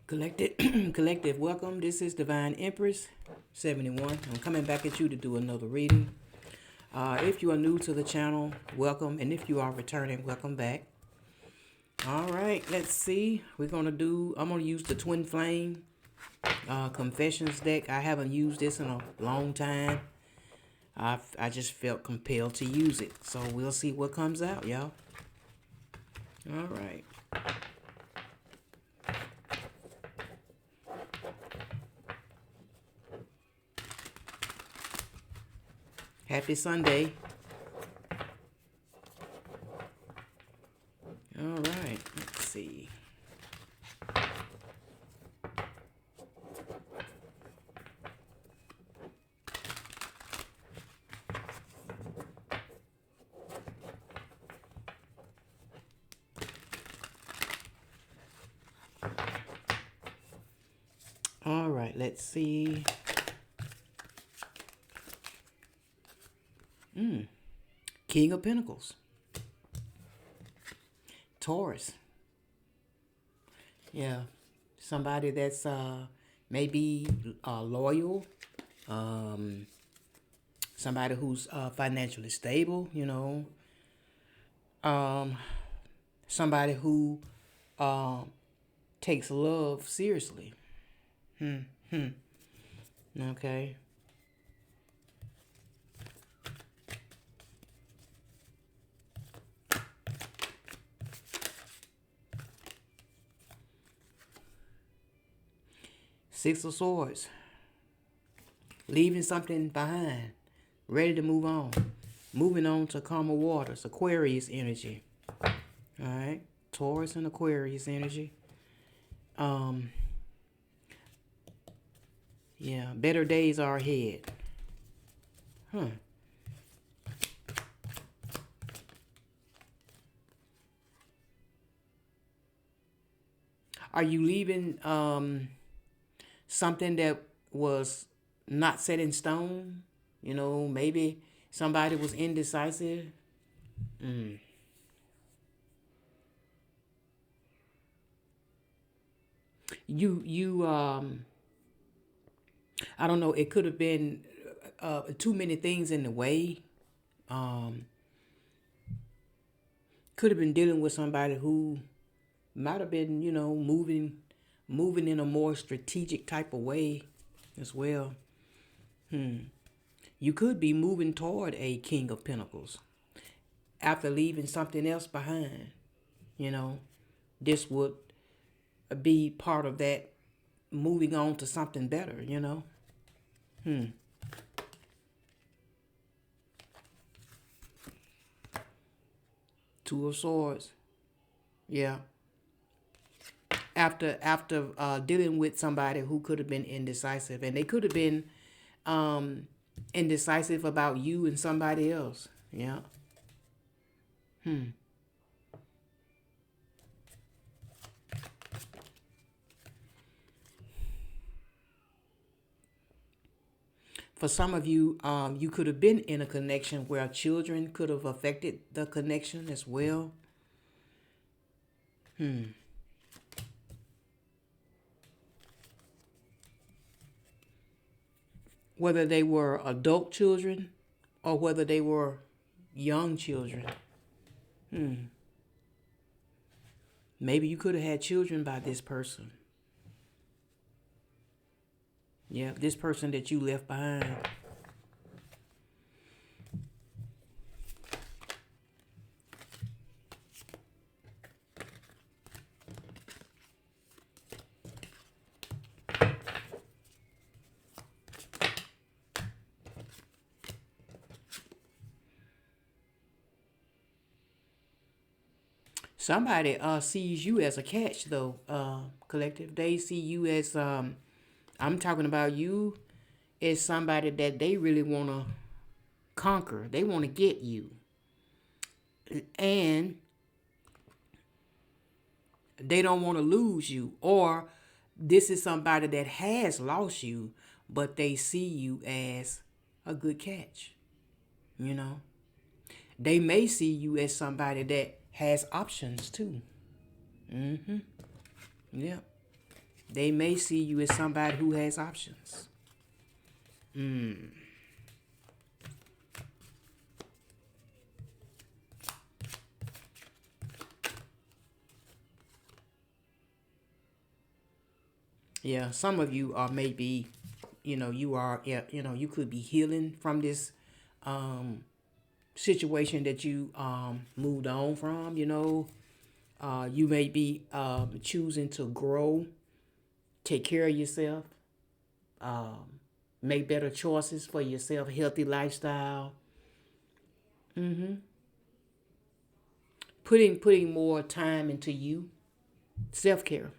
Collective, collective, welcome. This is Divine Empress 71. I'm coming back at you to do another reading. If you are new to the channel, welcome. And if you are returning, welcome back. All right, let's see. I'm going to use the Twin Flame Confessions deck. I haven't used this in a long time. I just felt compelled to use it. So we'll see what comes out, y'all. All right. Happy Sunday. All right, let's see. All right, let's see. King of Pentacles. Taurus. Yeah, somebody that's maybe loyal. Somebody who's financially stable, somebody who takes love seriously. Okay. Six of Swords. Leaving something behind. Ready to move on. Moving on to calmer waters. Aquarius energy. All right. Taurus and Aquarius energy. Yeah. Better days are ahead. Are you leaving something that was not set in stone? Maybe somebody was indecisive. You I don't know, it could have been too many things in the way. Could have been dealing with somebody who might have been, moving in a more strategic type of way as well. You could be moving toward a King of Pentacles after leaving something else behind. This would be part of that moving on to something better. Two of Swords. Yeah. After dealing with somebody who could have been indecisive, and they could have been indecisive about you and somebody else. Yeah. For some of you, you could have been in a connection where children could have affected the connection as well. Whether they were adult children or whether they were young children. Maybe you could have had children by this person. Yeah, this person that you left behind. Somebody sees you as a catch, though, collective. They see you as, I'm talking about you as somebody that they really want to conquer. They want to get you. And they don't want to lose you. Or this is somebody that has lost you, but they see you as a good catch. They may see you as somebody that has options too. Yeah. They may see you as somebody who has options. Yeah, some of you are maybe, you are, yeah, you could be healing from this situation that you moved on from. You may be choosing to grow, take care of yourself, um, make better choices for yourself, healthy lifestyle. Putting more time into you, self care.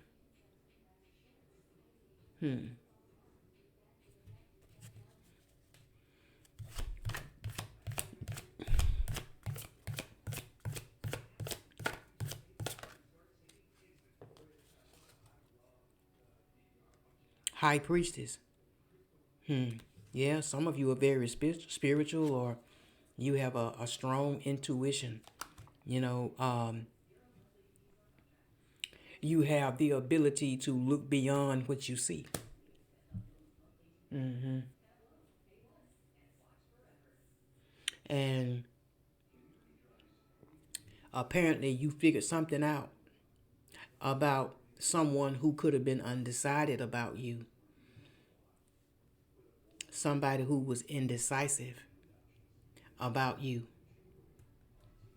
High priestess. Yeah, some of you are very spiritual, or you have a strong intuition. You know, you have the ability to look beyond what you see. And apparently, you figured something out about someone who could have been undecided about you, somebody who was indecisive about you,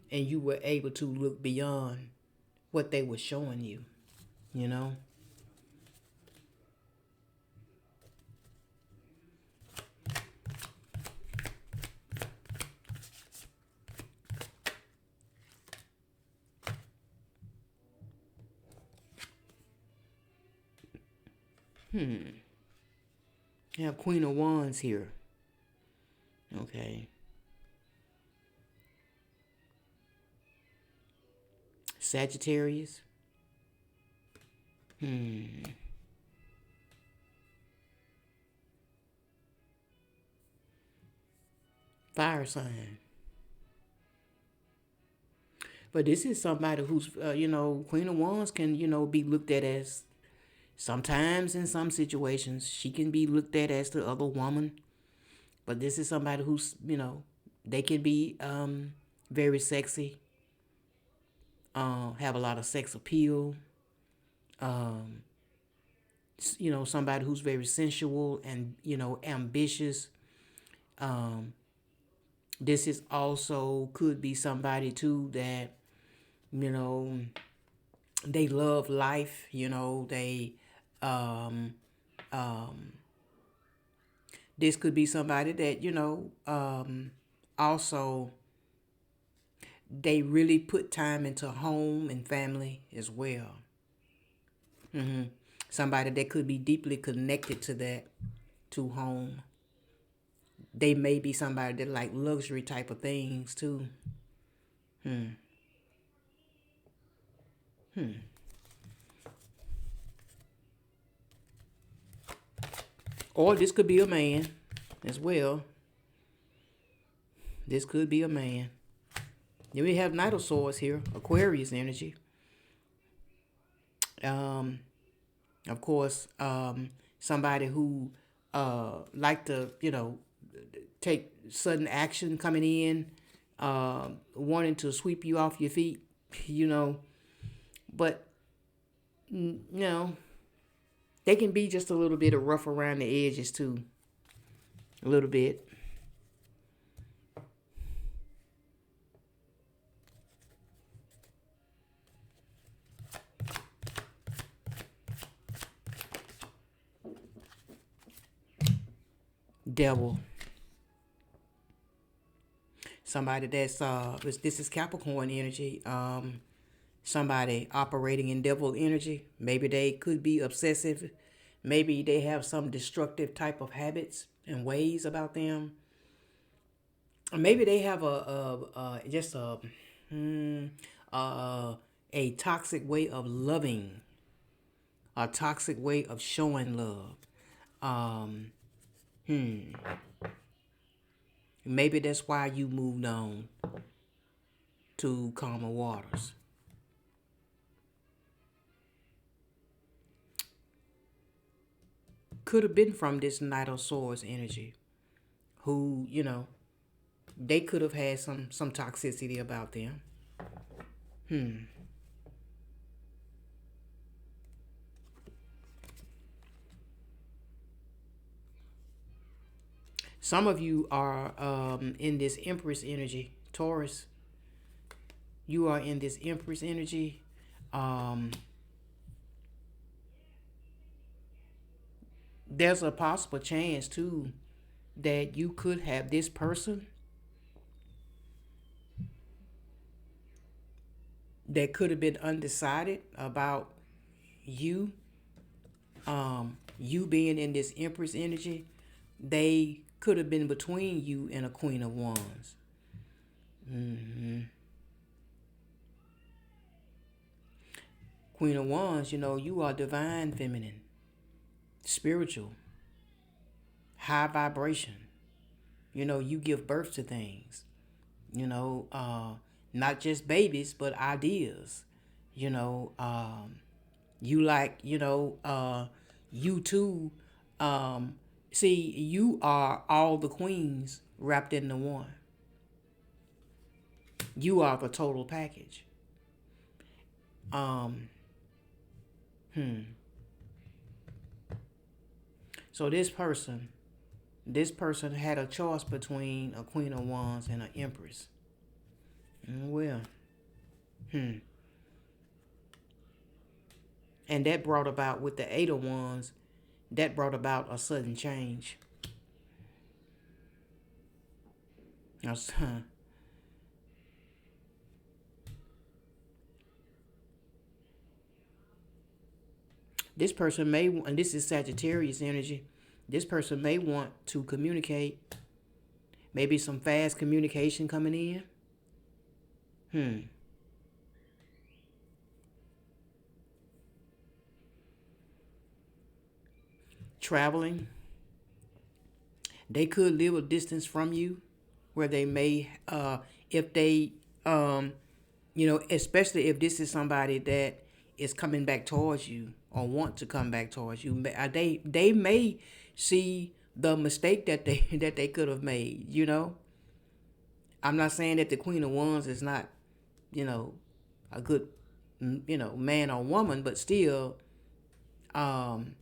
and you were able to look beyond what they were showing you, you know? You have Queen of Wands here. Okay. Sagittarius. Fire sign. But this is somebody who's, Queen of Wands can, be looked at as, sometimes in some situations, she can be looked at as the other woman. But this is somebody who's, they can be very sexy, have a lot of sex appeal, somebody who's very sensual and, ambitious. This is also could be somebody too that, you know, they love life, um, um, this could be somebody that, also they really put time into home and family as well. Somebody that could be deeply connected to that, to home. They may be somebody that like luxury type of things too. Or this could be a man as well. This could be a man. Then we have Knight of Swords here, Aquarius energy. Um, of course, somebody who like to, take sudden action coming in, wanting to sweep you off your feet, you know. But, they can be just a little bit of rough around the edges too. A little bit. Devil. Somebody that's this is Capricorn energy. Somebody operating in devil energy. Maybe they could be obsessive. Maybe they have some destructive type of habits and ways about them. Or maybe they have just a toxic way of loving, a toxic way of showing love. Um, Maybe that's why you moved on to calmer waters. could have been from this Knight of Swords energy, who, they could have had some toxicity about them. Some of you are in this Empress energy, Taurus. You are in this Empress energy. Um, there's a possible chance too that you could have this person that could have been undecided about you. You being in this Empress energy, they could have been between you and a Queen of Wands. Queen of Wands, you are divine feminine, spiritual, high vibration. You give birth to things. Not just babies, but ideas. You know, you like, you too. See, you are all the queens wrapped into one. You are the total package. Um, so this person had a choice between a Queen of Wands and an Empress. Well, and that brought about with the Eight of Wands, that brought about a sudden change. This person may, and this is Sagittarius energy, this person may want to communicate. Maybe some fast communication coming in. Traveling. They could live a distance from you where they may, if they, especially if this is somebody that is coming back towards you or want to come back towards you, they may see the mistake that they that they could have made. I'm not saying that the Queen of Wands is not, a good, man or woman, but still, um,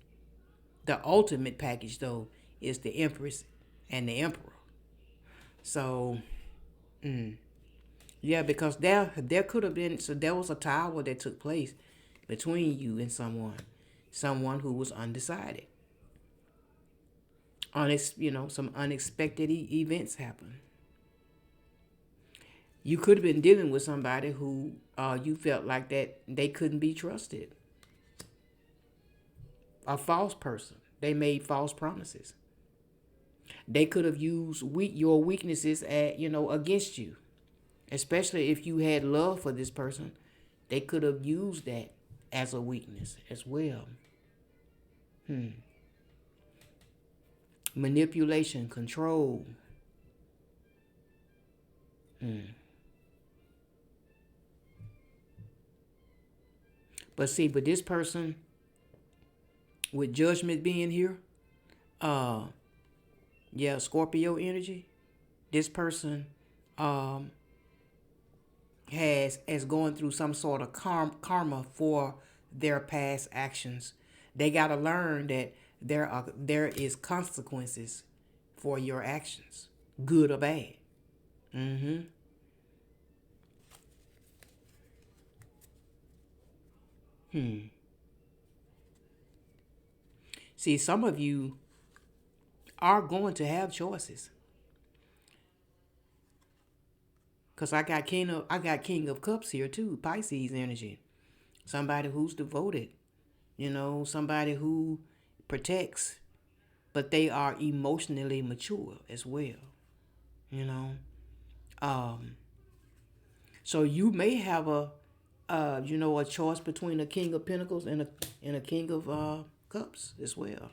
the ultimate package though is the Empress and the Emperor. So, yeah, because there could have been, so there was a tower that took place between you and someone who was undecided. Some unexpected events happen. You could have been dealing with somebody who you felt like that they couldn't be trusted. A false person. They made false promises. They could have used your weaknesses against you. Especially if you had love for this person, they could have used that as a weakness as well. Manipulation, control. But this person with Judgment being here, uh, yeah, Scorpio energy. This person um has going through some sort of karma for their past actions. They got to learn that there is consequences for your actions, good or bad. Mm-hmm. See, some of you are going to have choices. Cause I got King of Cups here too, Pisces energy. Somebody who's devoted, somebody who protects, but they are emotionally mature as well. You know, um, so you may have a choice between a King of Pentacles and a King of Cups as well.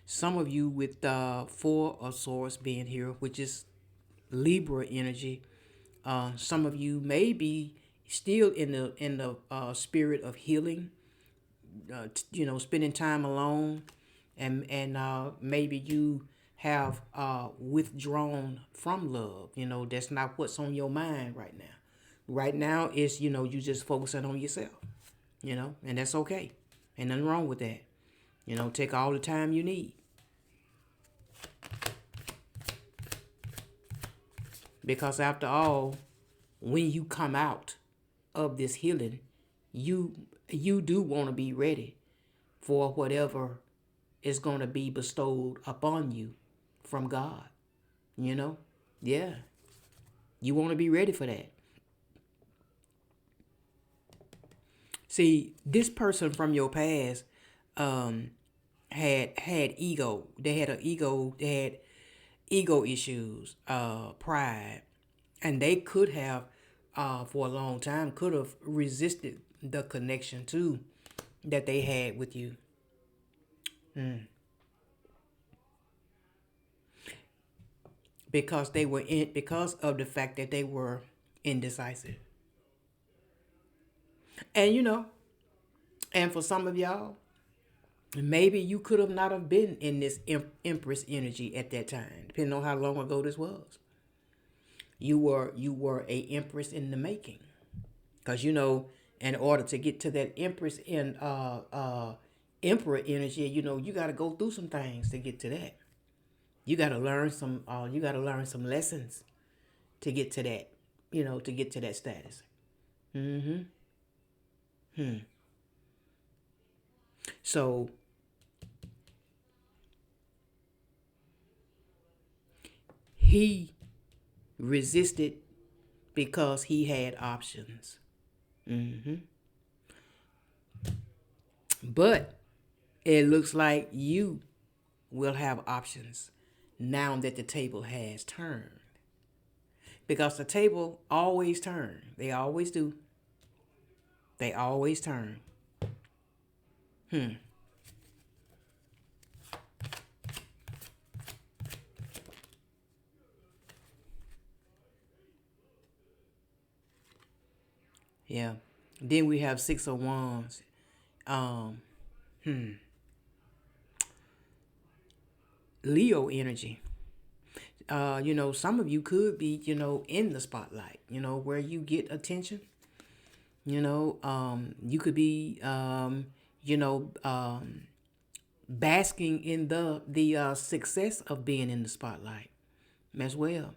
Some of you with Four of Swords being here, which is Libra energy. Some of you may be still in the spirit of healing, spending time alone, and maybe you have withdrawn from love. That's not what's on your mind right now. Right now, it's you just focusing on yourself. And that's okay. Ain't nothing wrong with that. Take all the time you need, because after all, when you come out of this healing, you you do want to be ready for whatever is going to be bestowed upon you from God. You know? Yeah. You want to be ready for that. See, this person from your past um had ego. They had an ego, they had ego issues, pride, and they could have for a long time could have resisted the connection too that they had with you. Because of the fact that they were indecisive. And and for some of y'all, maybe you could have not have been in this empress energy at that time, depending on how long ago this was. You were a empress in the making, because in order to get to that empress in emperor energy, you got to go through some things to get to that. You got to learn some lessons to get to that, to get to that status. Mm-hmm. So he resisted because he had options. Mm-hmm. But it looks like you will have options now that the table has turned. Because the table always turn. They always do. They always turn. Yeah. Then we have Six of Wands. Um, Leo energy. Some of you could be, in the spotlight, where you get attention. You could be, you know, um, basking in the success of being in the spotlight as well.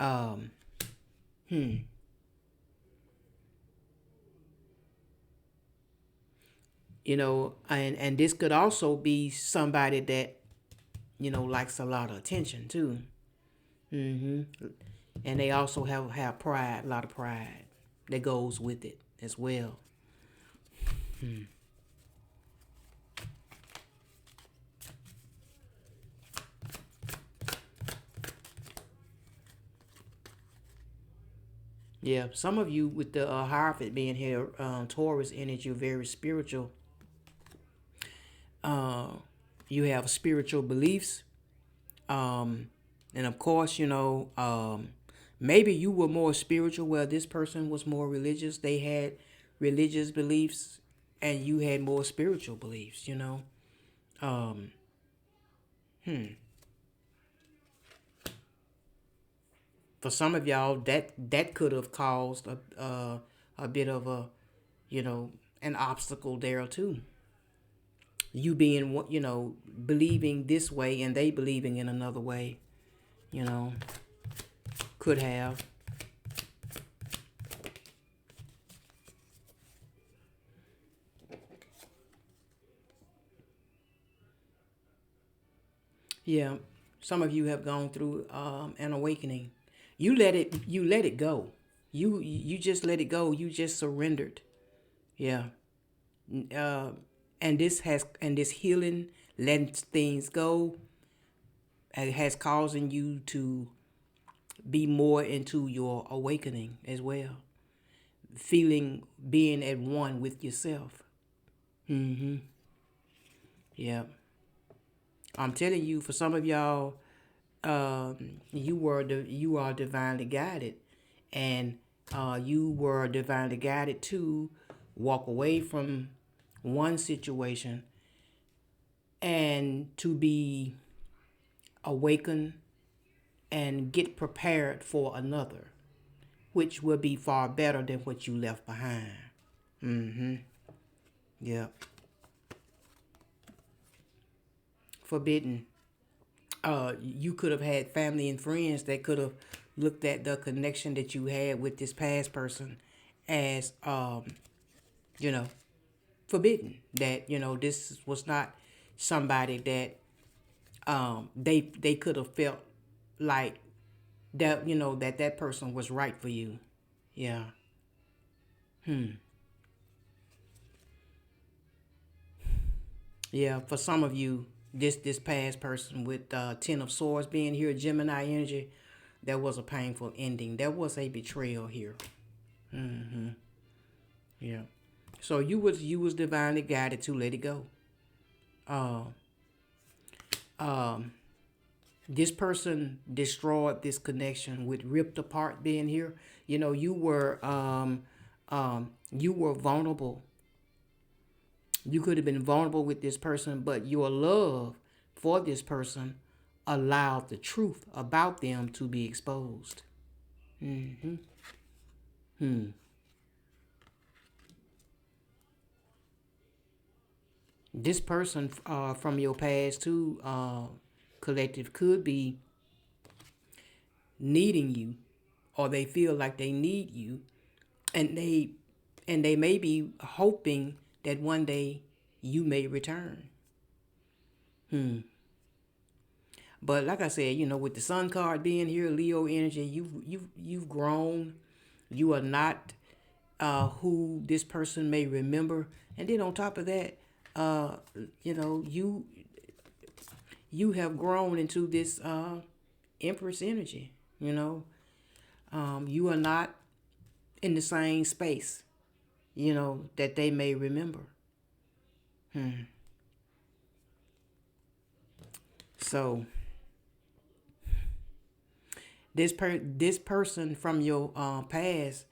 Um, hmm. And this could also be somebody that likes a lot of attention too. Hmm. And they also have pride, a lot of pride that goes with it as well. Yeah, some of you with the Hierophant being here, Taurus energy, you're very spiritual. Uh, you have spiritual beliefs. Um, and of course, maybe you were more spiritual where this person was more religious. They had religious beliefs and you had more spiritual beliefs. Um, hmm. For some of y'all, that could have caused a bit of a, you know, an obstacle there too. You being, believing this way and they believing in another way, you know, could have. Yeah, some of you have gone through an awakening. You let it go. You just let it go. You just surrendered. Yeah. Uh, and this healing, letting things go, has causing you to be more into your awakening as well. Feeling being at one with yourself. Mm-hmm. Yeah. I'm telling you, for some of y'all, you are divinely guided, and You were divinely guided to walk away from one situation and to be awakened and get prepared for another, which will be far better than what you left behind. Mm-hmm. Yep. Forbidden. You could have had family and friends that could have looked at the connection that you had with this past person as, you know, forbidden. That, this was not somebody that they could have felt like that, that person was right for you. Yeah. Yeah, for some of you, this past person with Ten of Swords being here, Gemini energy, there was a painful ending. There was a betrayal here. Yeah. So you was divinely guided to let it go. Uh, um, this person destroyed this connection with ripped apart being here. You were vulnerable. You could have been vulnerable with this person, but your love for this person allowed the truth about them to be exposed. Mm-hmm. Hmm. This person from your past too, collective, could be needing you, or they feel like they need you, and they may be hoping that one day you may return. Hmm. But like I said, with the Sun card being here, Leo energy, you've grown. You are not who this person may remember, and then on top of that, uh, you have grown into this Empress energy. You are not in the same space. That they may remember. So this person from your past,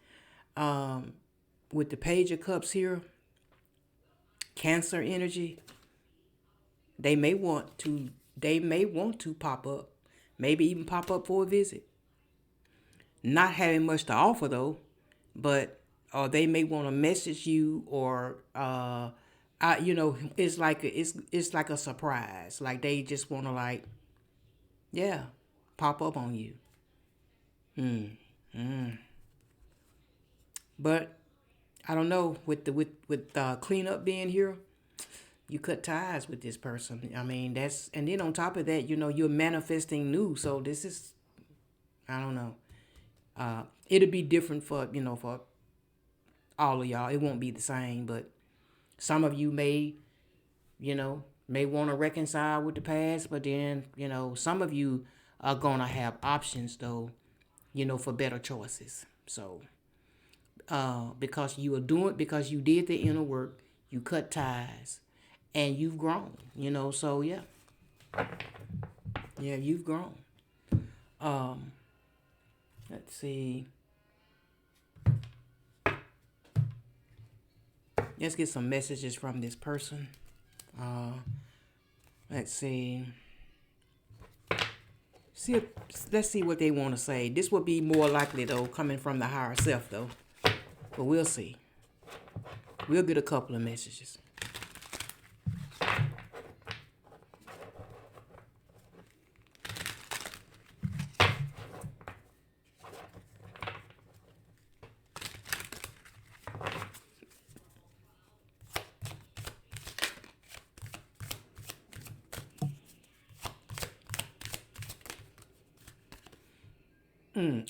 um, with the Page of Cups here, Cancer energy, they may want to pop up, maybe even pop up for a visit. Not having much to offer though, but or they may want to message you, or it's like a surprise. Like they just want to, like, yeah, pop up on you. But I don't know, with the with cleanup being here, you cut ties with this person. I mean, that's, and then on top of that, you're manifesting new. So this is, I don't know. It'll be different for all of y'all. It won't be the same, but some of you may want to reconcile with the past, but then some of you are gonna have options though, for better choices. So because you did the inner work, you cut ties, and you've grown. So yeah, you've grown. Um, let's see. Let's get some messages from this person. Uh, let's see. See, let's see what they want to say. This would be more likely though, coming from the higher self though, but we'll see. We'll get a couple of messages.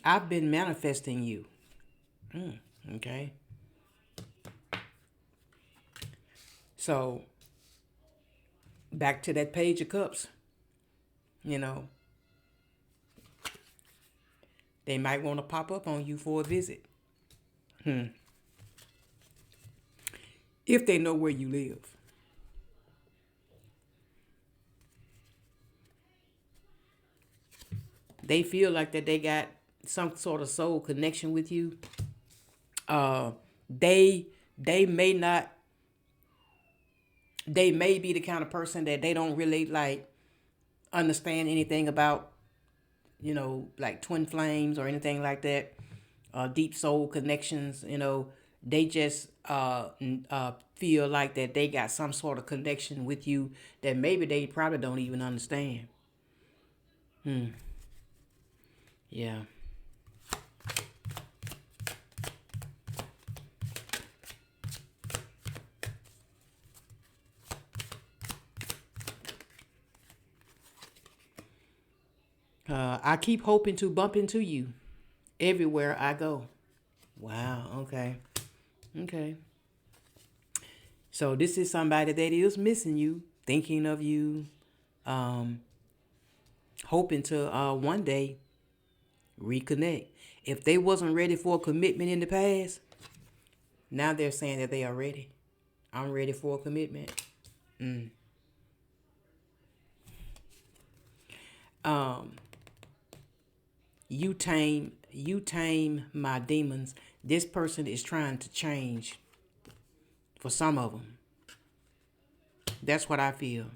I've been manifesting you. Okay. So back to that Page of Cups. You know, they might want to pop up on you for a visit. If they know where you live. They feel like that they got some sort of soul connection with you. Uh, they they may not they may be the kind of person that they don't really like understand anything about, like twin flames or anything like that, deep soul connections. They just feel like that they got some sort of connection with you that maybe they probably don't even understand. Yeah. I keep hoping to bump into you everywhere I go. Wow. Okay. Okay. So this is somebody that is missing you, thinking of you, um, hoping to one day reconnect. If they wasn't ready for a commitment in the past, now they're saying that they are ready. I'm ready for a commitment. Mm. Um, you tame my demons. This person is trying to change for some of them. That's what I feel.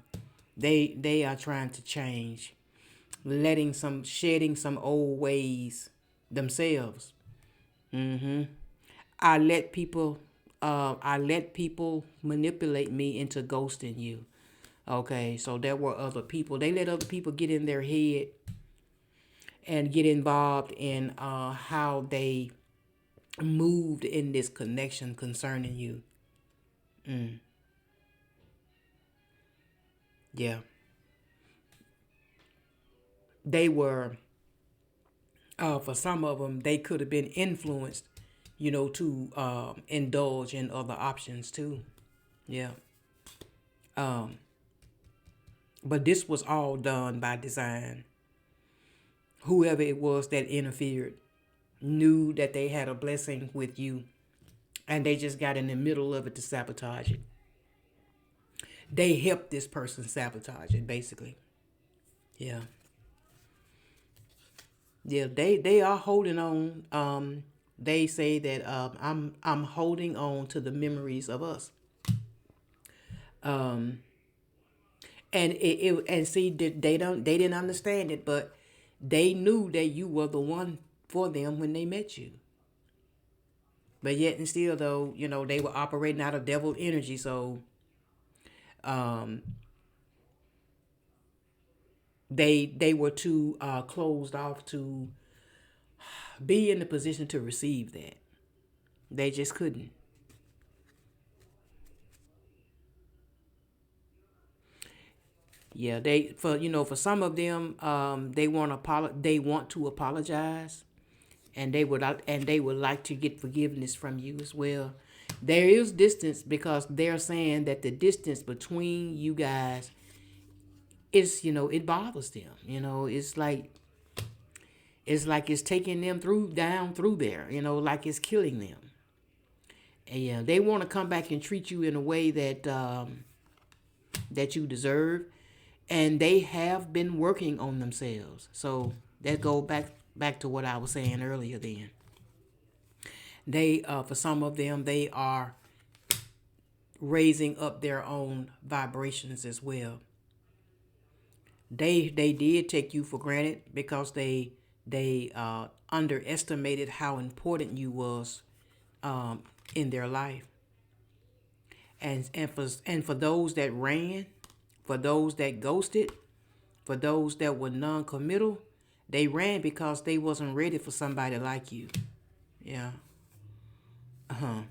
They are trying to change, shedding some old ways themselves. Mm-hmm. I let people manipulate me into ghosting you. Okay, so there were other people. They let other people get in their head and get involved in how they moved in this connection concerning you. Mm, yeah, they were. For some of them, they could have been influenced, to indulge in other options too. Yeah. Um, but this was all done by design. Whoever it was that interfered knew that they had a blessing with you, and they just got in the middle of it to sabotage it. They helped this person sabotage it, basically. Yeah. Yeah, they are holding on. They say that I'm holding on to the memories of us. Um, and see that they didn't understand it, but they knew that you were the one for them when they met you. But yet and still, though, they were operating out of devil energy. So um, they were too closed off to be in the position to receive that. They just couldn't. Yeah, for some of them, they want to apologize, and they would like to get forgiveness from you as well. There is distance because they're saying that the distance between you guys is, it bothers them. It's like it's taking them down through there. Like it's killing them. And yeah, they want to come back and treat you in a way that you deserve, and they have been working on themselves. So that go back to what I was saying earlier. Then for some of them, they are raising up their own vibrations as well. They did take you for granted because they underestimated how important you was in their life. And for those that ran, for those that ghosted, for those that were non-committal, they ran because they wasn't ready for somebody like you. Yeah. Uh-huh.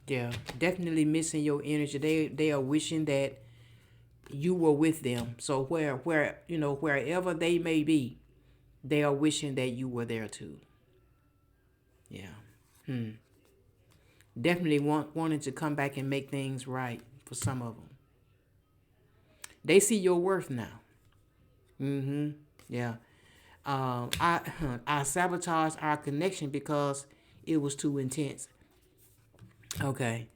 Yeah. Definitely missing your energy. They are wishing that you were with them. So wherever they may be, they are wishing that you were there too. Yeah. Hmm. Definitely wanting to come back and make things right for some of them. They see your worth now. Mm-hmm. Yeah. I I sabotaged our connection because it was too intense. Okay.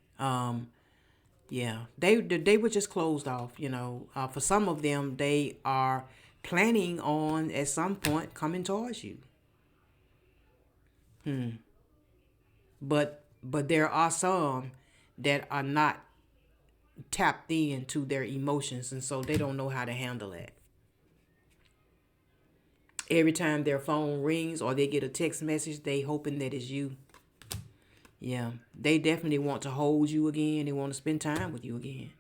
Yeah. They were just closed off. For some of them, they are planning on at some point coming towards you. But there are some that are not tapped into their emotions, and so they don't know how to handle that. Every time their phone rings or they get a text message, they hoping that it's you. Yeah, they definitely want to hold you again. They want to spend time with you again.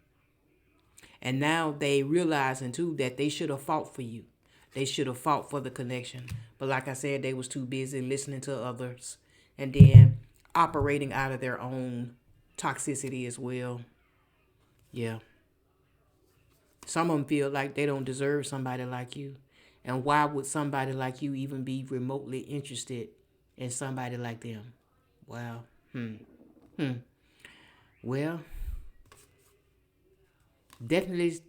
And now they realizing too that they should have fought for you. They should have fought for the connection. But like I said, they was too busy listening to others and then operating out of their own toxicity as well. Yeah. Some of them feel like they don't deserve somebody like you. And why would somebody like you even be remotely interested in somebody like them? Wow. Well, definitely,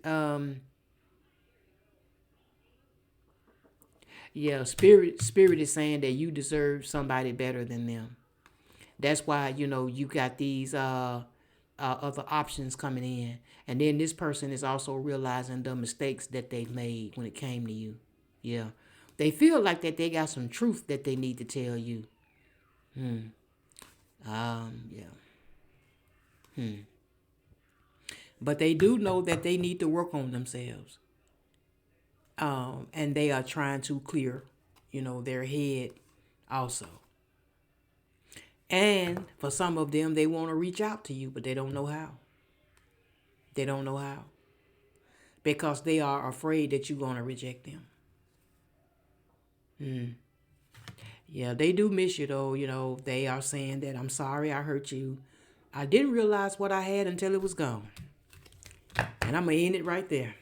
yeah, spirit is saying that you deserve somebody better than them. That's why, you got these other options coming in. And then this person is also realizing the mistakes that they've made when it came to you. Yeah. They feel like that they got some truth that they need to tell you. Yeah. But they do know that they need to work on themselves. And they are trying to clear, their head also. And for some of them, they want to reach out to you, but they don't know how. They don't know how. Because they are afraid that you're going to reject them. Yeah, they do miss you, though. They are saying that, I'm sorry I hurt you. I didn't realize what I had until it was gone. And I'm going to end it right there.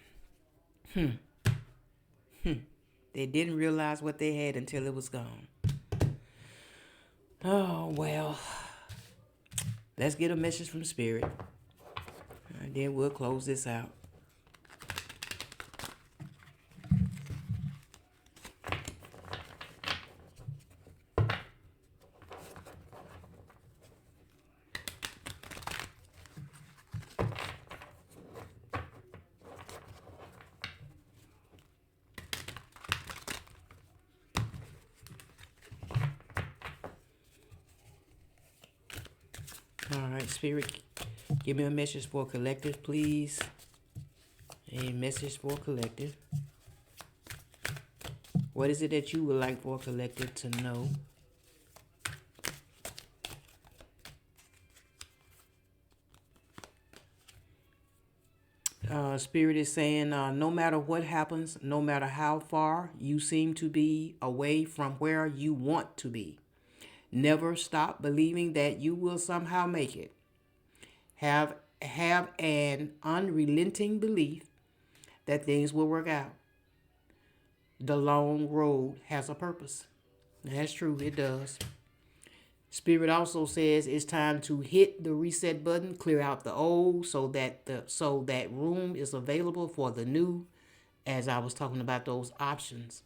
They didn't realize what they had until it was gone. Oh, well. Let's get a message from Spirit. And then we'll close this out. All right, Spirit, give me a message for collective, please. A message for collective. What is it that you would like for collective to know? Spirit is saying, no matter what happens, no matter how far you seem to be away from where you want to be, never stop believing that you will somehow make it. Have an unrelenting belief that things will work out. The long road has a purpose. That's true, it does. Spirit also says it's time to hit the reset button, clear out the old so that room is available for the new, as I was talking about those options.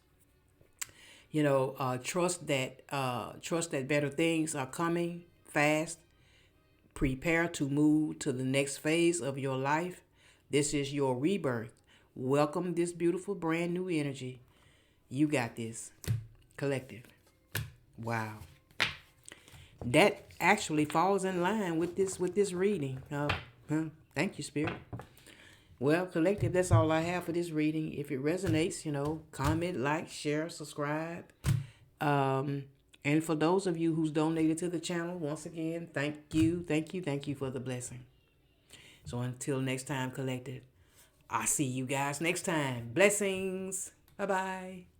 Trust that better things are coming fast. Prepare to move to the next phase of your life. This is your rebirth. Welcome this beautiful brand new energy. You got this. Collective. Wow. That actually falls in line with this reading. Thank you, Spirit. Well, collective, that's all I have for this reading. If it resonates, comment, like, share, subscribe. And for those of you who's donated to the channel, once again, thank you for the blessing. So until next time, collective, I'll see you guys next time. Blessings. Bye-bye.